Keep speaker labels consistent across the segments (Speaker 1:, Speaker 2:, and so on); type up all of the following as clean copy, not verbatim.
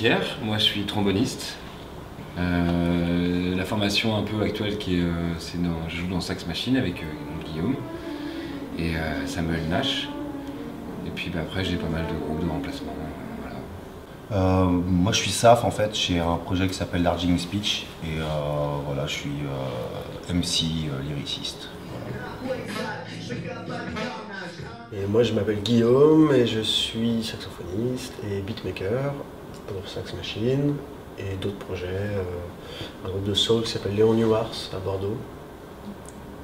Speaker 1: Pierre, moi je suis tromboniste. La formation un peu actuelle je joue dans Sax Machine avec Guillaume et Samuel Nash. Et puis après j'ai pas mal de groupes de remplacement. Voilà.
Speaker 2: Moi je suis Saf en fait, j'ai un projet qui s'appelle Darjeeling Speech et voilà, je suis MC lyriciste. Voilà.
Speaker 3: Et moi je m'appelle Guillaume et je suis saxophoniste et beatmaker pour Sax Machine et d'autres projets. Un groupe de soul qui s'appelle Léon Newars à Bordeaux,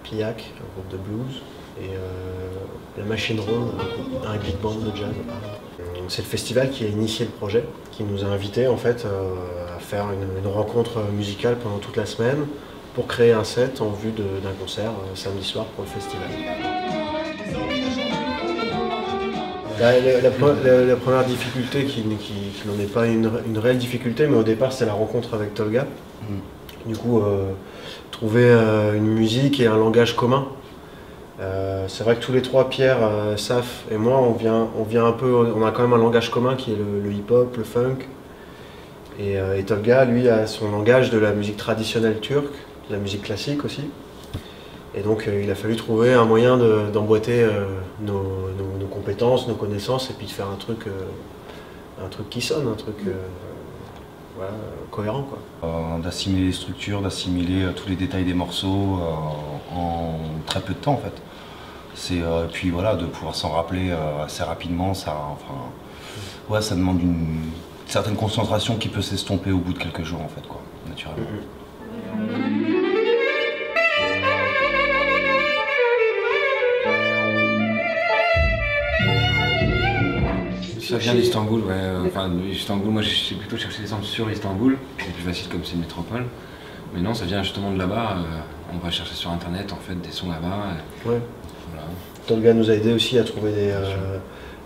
Speaker 3: Pillac, un groupe de blues, et La Machine Ronde, un big band de jazz. C'est le festival qui a initié le projet, qui nous a invités en fait à faire une rencontre musicale pendant toute la semaine pour créer un set en vue d'un concert samedi soir pour le festival. La première difficulté, qui n'en est pas une réelle difficulté, mais au départ c'est la rencontre avec Tolga. Du coup, trouver une musique et un langage commun. C'est vrai que tous les trois, Pierre, Saf et moi, on vient un peu, on a quand même un langage commun qui est le hip-hop, le funk. Et Tolga, lui, a son langage de la musique traditionnelle turque, de la musique classique aussi. Et donc il a fallu trouver un moyen d'emboîter nos compétences, nos connaissances, et puis de faire un truc qui sonne, un truc voilà, cohérent, quoi.
Speaker 2: D'assimiler les structures, d'assimiler tous les détails des morceaux en très peu de temps en fait. Et puis voilà, de pouvoir s'en rappeler assez rapidement, ça demande une certaine concentration qui peut s'estomper au bout de quelques jours en fait, quoi, naturellement.
Speaker 1: Ça vient d'Istanbul, ouais. Enfin, Istanbul, moi j'ai plutôt cherché des samples sur Istanbul, c'est plus facile comme c'est une métropole. Mais non, ça vient justement de là-bas. On va chercher sur internet en fait des sons là-bas.
Speaker 3: Ouais.
Speaker 1: Voilà.
Speaker 3: Tolga nous a aidé aussi à trouver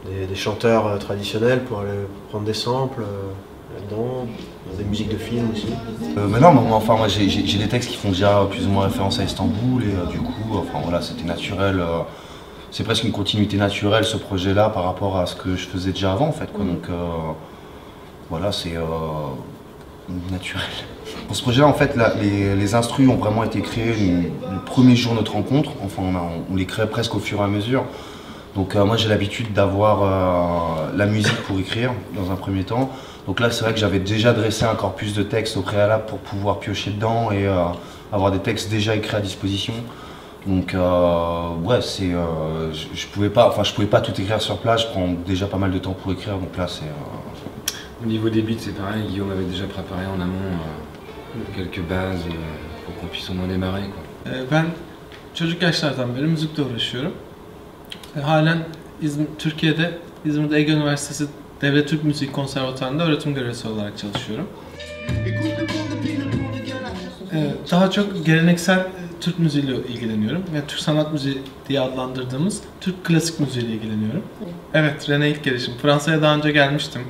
Speaker 3: des chanteurs traditionnels pour aller prendre des samples là-dedans, des musiques de films aussi.
Speaker 2: Mais non, enfin moi j'ai des textes qui font déjà plus ou moins référence à Istanbul et du coup, enfin voilà, c'était naturel. C'est presque une continuité naturelle ce projet-là par rapport à ce que je faisais déjà avant en fait, quoi. Donc voilà, c'est naturel. Pour ce projet-là, en fait, les instrus ont vraiment été créés le premier jour de notre rencontre. Enfin, on les crée presque au fur et à mesure. Donc moi j'ai l'habitude d'avoir la musique pour écrire dans un premier temps. Donc là c'est vrai que j'avais déjà dressé un corpus de textes au préalable pour pouvoir piocher dedans et avoir des textes déjà écrits à disposition. Donc ouais, je pouvais pas tout écrire sur place, je prends déjà pas mal de temps pour écrire, donc là c'est...
Speaker 1: Au niveau des beats c'est pareil, Guillaume avait déjà préparé en amont quelques bases pour qu'on puisse au moins démarrer, quoi.
Speaker 4: Ben çocuk yaşlardan beri müzikle uğraşıyorum. Halen Türkiye'de, İzmir'de Ege Üniversitesi Devlet Türk Müziği Konservatuvarı'nda öğretim görevlisi olarak çalışıyorum. Daha çok geleneksel Türk müziğiyle ilgileniyorum. Yani Türk sanat müziği diye adlandırdığımız Türk klasik müziğiyle ilgileniyorum. Evet, Rene ilk gelişim. Fransa'ya daha önce gelmiştim,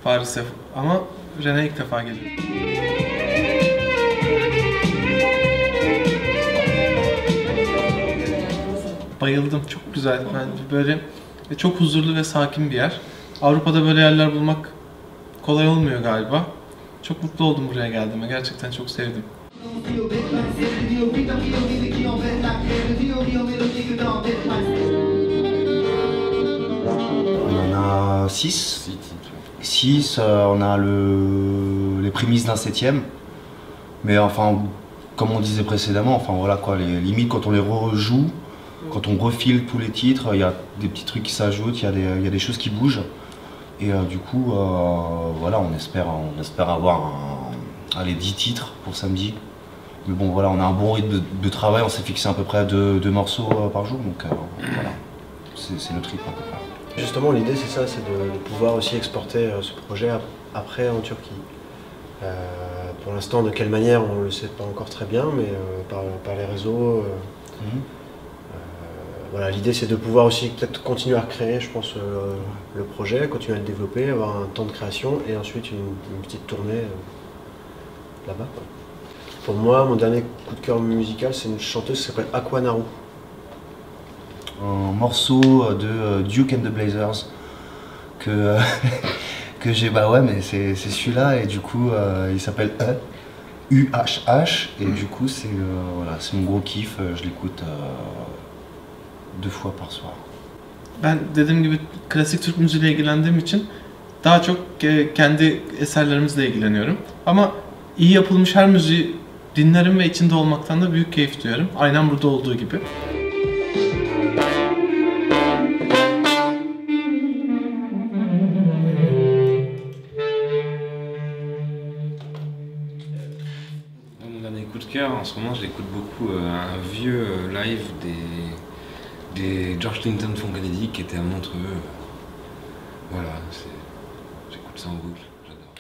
Speaker 4: Paris'e, ama Rene ilk defa geliyorum. Bayıldım, çok güzel. Bence böyle çok huzurlu ve sakin bir yer. Avrupa'da böyle yerler bulmak kolay olmuyor galiba. Çok mutlu oldum buraya geldiğime, gerçekten çok sevdim.
Speaker 2: On en a 6. 6, on a les prémices d'un 7e. Mais enfin, comme on disait précédemment, enfin voilà quoi, les limites quand on les rejoue, quand on refile tous les titres, il y a des petits trucs qui s'ajoutent, il y a des choses qui bougent. Et du coup, voilà, on espère avoir les 10 titres pour samedi. Mais bon, voilà, on a un bon rythme de travail, on s'est fixé à peu près 2 morceaux par jour, donc voilà, c'est notre rythme à peu près.
Speaker 3: Justement, l'idée c'est ça, c'est de pouvoir aussi exporter ce projet après en Turquie. Pour l'instant, de quelle manière, on ne le sait pas encore très bien, mais par les réseaux. Voilà, l'idée c'est de pouvoir aussi peut-être continuer à créer, je pense, le projet, continuer à le développer, avoir un temps de création et ensuite une petite tournée là-bas. Pour moi, mon dernier coup de cœur musical, c'est une chanteuse qui s'appelle Aquanaru.
Speaker 2: Un morceau de Duke and the Blazers que Que j'ai, bah ouais, mais c'est celui-là, et du coup, il s'appelle UHH, et du coup, c'est voilà, c'est mon gros kiff, je l'écoute 2 fois par soir.
Speaker 4: Ben dediğim gibi klasik Türk müziğiyle ilgilendiğim için daha çok kendi eserlerimizle ilgileniyorum. Ama iyi yapılmış her müziği dinlerim ve içinde olmaktan da büyük keyif duyarım. Aynen burada olduğu gibi.
Speaker 1: Mon dernier coup de cœur, en ce moment, j'écoute beaucoup un vieux live des George Clinton Funkadelic qui était à Montreux. Voilà, j'écoute ça en boucle, j'adore.